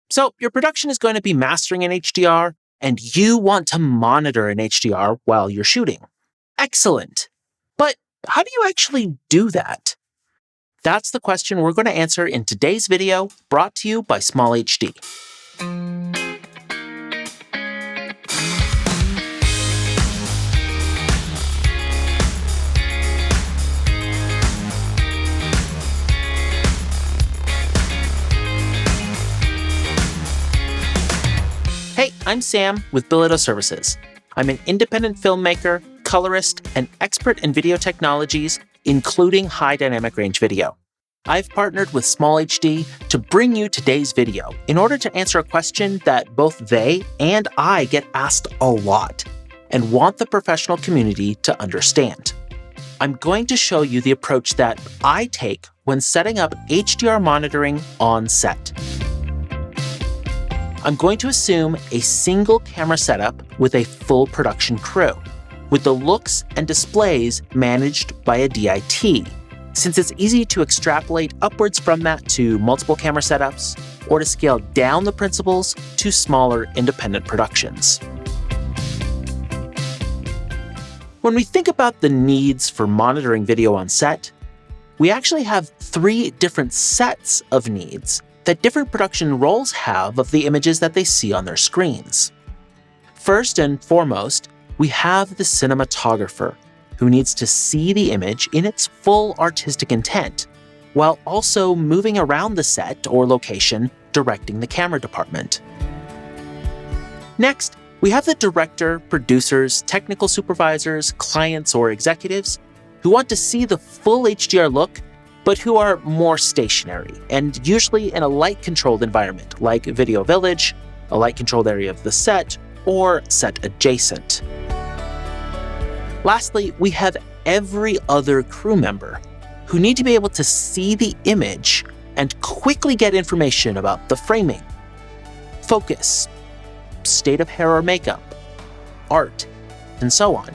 So your production is going to be mastering in HDR, and you want to monitor in HDR while you're shooting. Excellent. But how do you actually do that? That's the question we're going to answer in today's video, brought to you by SmallHD. Hey, I'm Sam with Bill Services. I'm an independent filmmaker, colorist, and expert in video technologies, including high dynamic range video. I've partnered with SmallHD to bring you today's video in order to answer a question that both they and I get asked a lot and want the professional community to understand. I'm going to show you the approach that I take when setting up HDR monitoring on set. I'm going to assume a single camera setup with a full production crew, with the looks and displays managed by a DIT, since it's easy to extrapolate upwards from that to multiple camera setups, or to scale down the principles to smaller independent productions. When we think about the needs for monitoring video on set, we actually have 3 different sets of needs that different production roles have of the images that they see on their screens. First and foremost, we have the cinematographer, who needs to see the image in its full artistic intent, while also moving around the set or location, directing the camera department. Next, we have the director, producers, technical supervisors, clients, or executives who want to see the full HDR look, but who are more stationary and usually in a light-controlled environment like Video Village, a light-controlled area of the set, or set adjacent. Lastly, we have every other crew member who need to be able to see the image and quickly get information about the framing, focus, state of hair or makeup, art, and so on,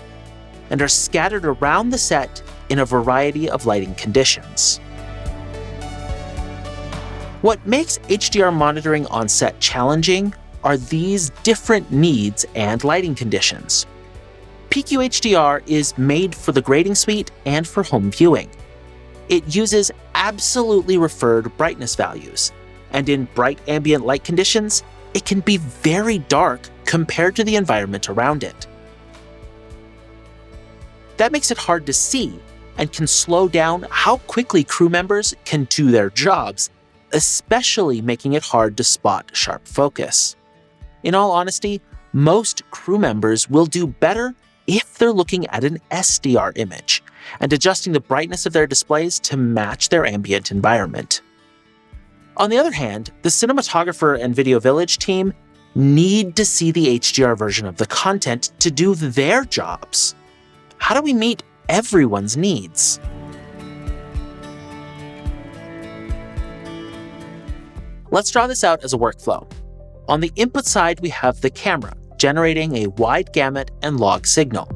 and are scattered around the set in a variety of lighting conditions. What makes HDR monitoring on set challenging are these different needs and lighting conditions. PQ HDR is made for the grading suite and for home viewing. It uses absolutely referred brightness values, and in bright ambient light conditions, it can be very dark compared to the environment around it. That makes it hard to see and can slow down how quickly crew members can do their jobs, especially making it hard to spot sharp focus. In all honesty, most crew members will do better if they're looking at an SDR image and adjusting the brightness of their displays to match their ambient environment. On the other hand, the cinematographer and Video Village team need to see the HDR version of the content to do their jobs. How do we meet everyone's needs? Let's draw this out as a workflow. On the input side, we have the camera, generating a wide gamut and log signal.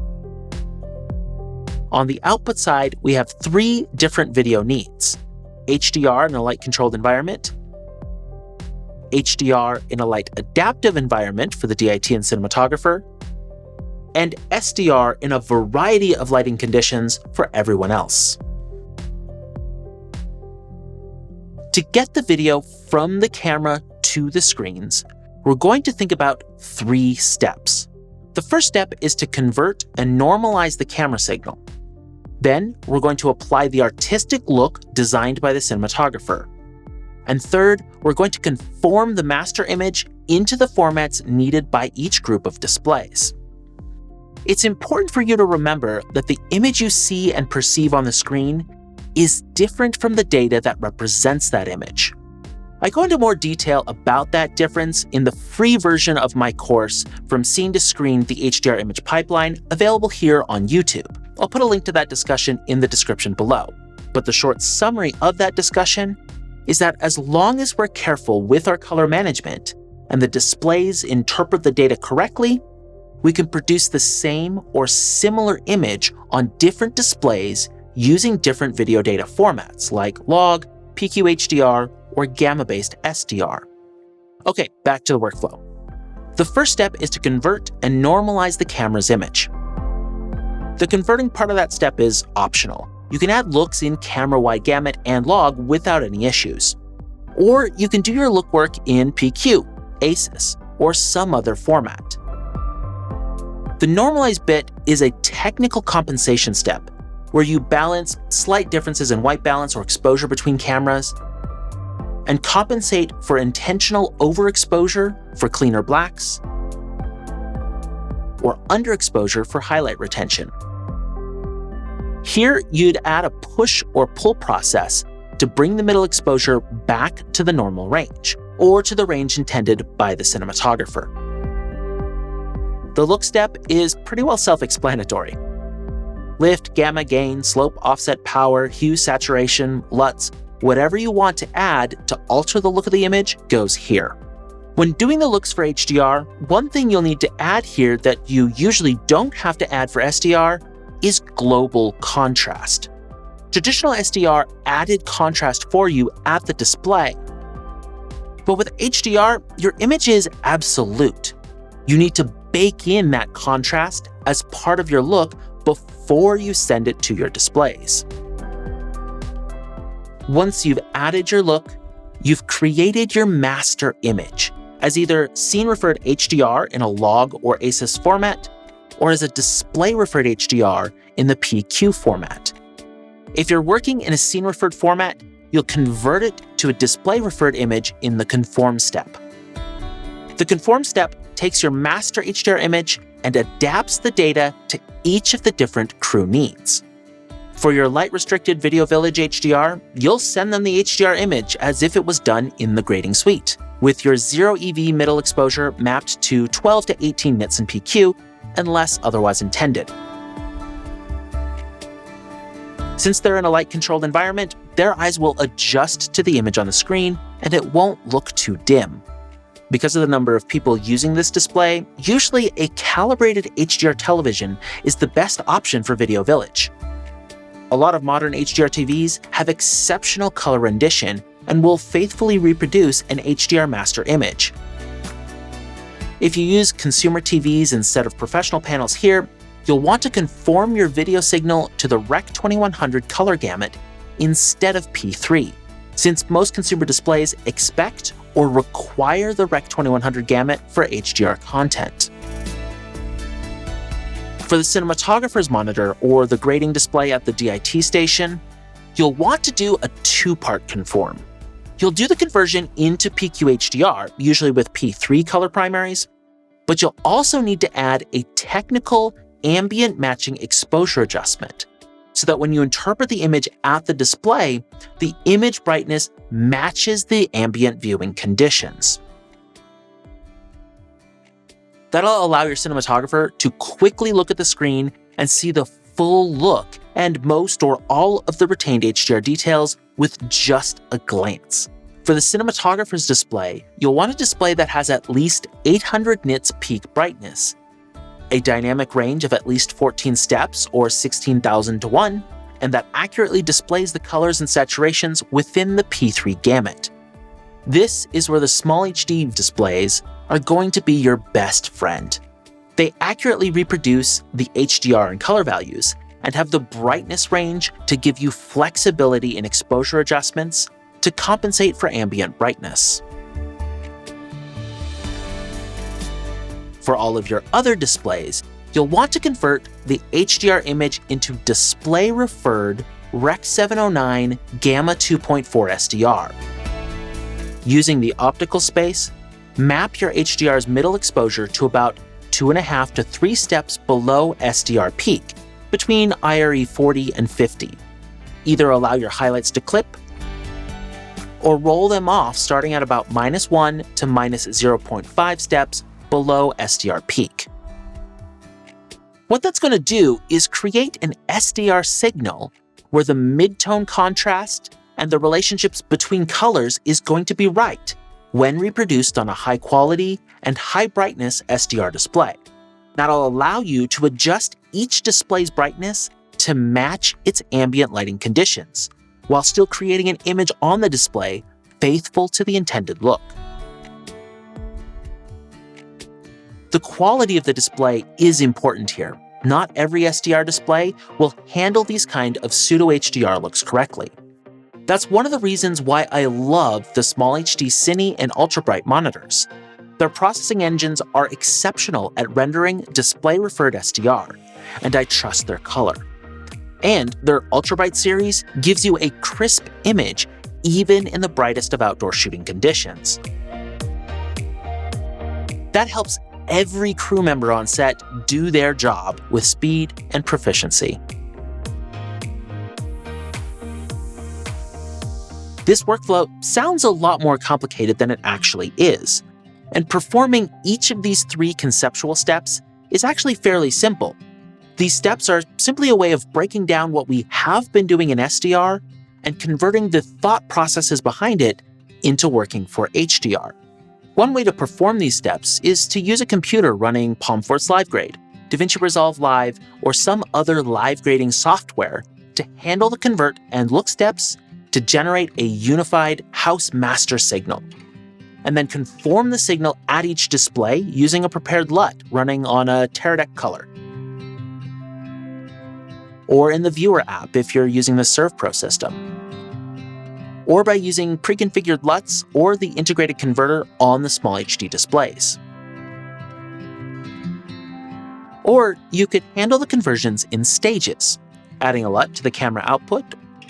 On the output side, we have 3 different video needs: HDR in a light-controlled environment, HDR in a light-adaptive environment for the DIT and cinematographer, and SDR in a variety of lighting conditions for everyone else. To get the video from the camera to the screens, we're going to think about 3 steps. The first step is to convert and normalize the camera signal. Then we're going to apply the artistic look designed by the cinematographer. And third, we're going to conform the master image into the formats needed by each group of displays. It's important for you to remember that the image you see and perceive on the screen is different from the data that represents that image. I go into more detail about that difference in the free version of my course From Scene to Screen, the HDR Image Pipeline, available here on YouTube. I'll put a link to that discussion in the description below. But the short summary of that discussion is that as long as we're careful with our color management and the displays interpret the data correctly, we can produce the same or similar image on different displays using different video data formats like log, PQ HDR, or gamma-based SDR. Okay, back to the workflow. The first step is to convert and normalize the camera's image. The converting part of that step is optional. You can add looks in camera-wide gamut and log without any issues. Or you can do your look work in PQ, ACES, or some other format. The normalize bit is a technical compensation step where you balance slight differences in white balance or exposure between cameras and compensate for intentional overexposure for cleaner blacks or underexposure for highlight retention. Here, you'd add a push or pull process to bring the middle exposure back to the normal range, or to the range intended by the cinematographer. The look step is pretty well self-explanatory. Lift, gamma, gain, slope, offset, power, hue, saturation, LUTs, whatever you want to add to alter the look of the image goes here. When doing the looks for HDR, one thing you'll need to add here that you usually don't have to add for SDR is global contrast. Traditional SDR added contrast for you at the display. But with HDR, your image is absolute. You need to bake in that contrast as part of your look before you send it to your displays. Once you've added your look, you've created your master image as either scene-referred HDR in a log or ACES format, or as a display-referred HDR in the PQ format. If you're working in a scene-referred format, you'll convert it to a display-referred image in the Conform step. The Conform step takes your master HDR image and adapts the data to each of the different crew needs. For your light-restricted Video Village HDR, you'll send them the HDR image as if it was done in the grading suite, with your 0 EV middle exposure mapped to 12 to 18 nits in PQ, unless otherwise intended. Since they're in a light-controlled environment, their eyes will adjust to the image on the screen, and it won't look too dim. Because of the number of people using this display, usually a calibrated HDR television is the best option for Video Village. A lot of modern HDR TVs have exceptional color rendition and will faithfully reproduce an HDR master image. If you use consumer TVs instead of professional panels here, you'll want to conform your video signal to the Rec 2100 color gamut instead of P3, since most consumer displays expect or require the Rec 2100 gamut for HDR content. For the cinematographer's monitor or the grading display at the DIT station, you'll want to do a two-part conform. You'll do the conversion into PQ HDR, usually with P3 color primaries, but you'll also need to add a technical ambient matching exposure adjustment, so that when you interpret the image at the display, the image brightness matches the ambient viewing conditions. That'll allow your cinematographer to quickly look at the screen and see the full look and most or all of the retained HDR details with just a glance. For the cinematographer's display, you'll want a display that has at least 800 nits peak brightness, a dynamic range of at least 14 steps or 16,000 to 1, and that accurately displays the colors and saturations within the P3 gamut. This is where the SmallHD displays are going to be your best friend. They accurately reproduce the HDR and color values and have the brightness range to give you flexibility in exposure adjustments to compensate for ambient brightness. For all of your other displays, you'll want to convert the HDR image into display-referred Rec 709 Gamma 2.4 SDR. Using the optical space, map your HDR's middle exposure to about 2.5 to 3 steps below SDR peak, between IRE 40 and 50. Either allow your highlights to clip, or roll them off starting at about -1 to -0.5 steps below SDR peak. What that's going to do is create an SDR signal where the mid-tone contrast and the relationships between colors is going to be right when reproduced on a high-quality and high-brightness SDR display. That'll allow you to adjust each display's brightness to match its ambient lighting conditions, while still creating an image on the display faithful to the intended look. The quality of the display is important here. Not every SDR display will handle these kind of pseudo-HDR looks correctly. That's one of the reasons why I love the SmallHD Cine and ultra-bright monitors. Their processing engines are exceptional at rendering display-referred SDR, and I trust their color. And their ultra-bright series gives you a crisp image even in the brightest of outdoor shooting conditions. That helps every crew member on set do their job with speed and proficiency. This workflow sounds a lot more complicated than it actually is, and performing each of these 3 conceptual steps is actually fairly simple. These steps are simply a way of breaking down what we have been doing in SDR and converting the thought processes behind it into working for HDR. One way to perform these steps is to use a computer running Palm Force Live Grade, DaVinci Resolve Live, or some other live grading software to handle the convert and look steps to generate a unified house master signal, and then conform the signal at each display using a prepared LUT running on a Teradek color, or in the Viewer app if you're using the ServPro system, or by using pre-configured LUTs or the integrated converter on the SmallHD displays. Or you could handle the conversions in stages, adding a LUT to the camera output,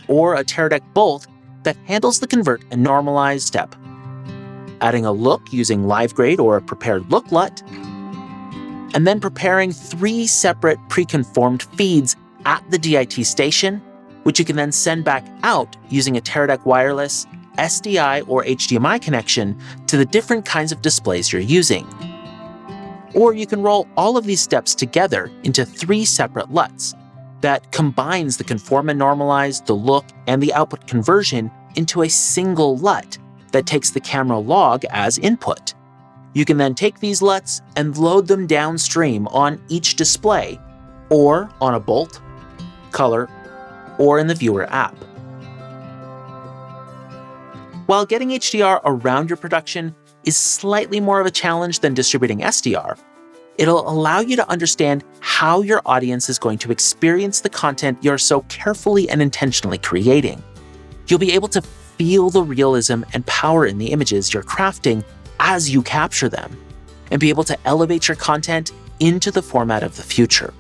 or a Teradek bolt that handles the convert and normalize step, adding a look using live grade or a prepared look LUT, and then preparing 3 separate pre-conformed feeds at the DIT station, which you can then send back out using a Teradek wireless, SDI, or HDMI connection to the different kinds of displays you're using. Or you can roll all of these steps together into 3 separate LUTs that combines the conform and normalize, the look, and the output conversion into a single LUT that takes the camera log as input. You can then take these LUTs and load them downstream on each display, or on a bolt, color, or in the Viewer app. While getting HDR around your production is slightly more of a challenge than distributing SDR, it'll allow you to understand how your audience is going to experience the content you're so carefully and intentionally creating. You'll be able to feel the realism and power in the images you're crafting as you capture them, and be able to elevate your content into the format of the future.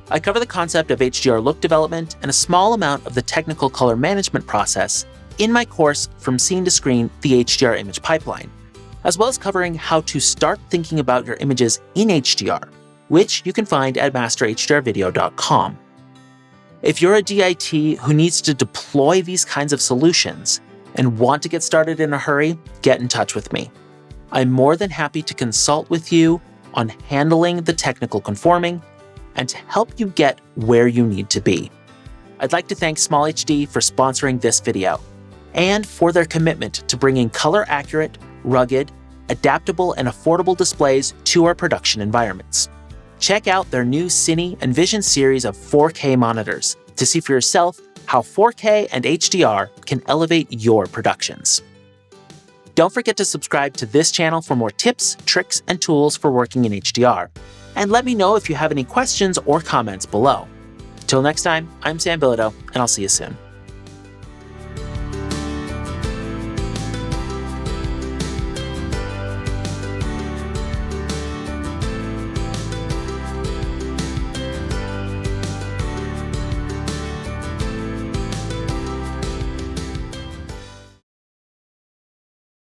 I cover the concept of HDR look development and a small amount of the technical color management process in my course From Scene to Screen, the HDR Image Pipeline, as well as covering how to start thinking about your images in HDR, which you can find at MasterHDRVideo.com. If you're a DIT who needs to deploy these kinds of solutions and want to get started in a hurry, get in touch with me. I'm more than happy to consult with you on handling the technical conforming and to help you get where you need to be. I'd like to thank SmallHD for sponsoring this video and for their commitment to bringing color-accurate, rugged, adaptable, and affordable displays to our production environments. Check out their new Cine and Vision series of 4K monitors to see for yourself how 4K and HDR can elevate your productions. Don't forget to subscribe to this channel for more tips, tricks, and tools for working in HDR. And let me know if you have any questions or comments below. Till next time, I'm Sam Bilodeau, and I'll see you soon.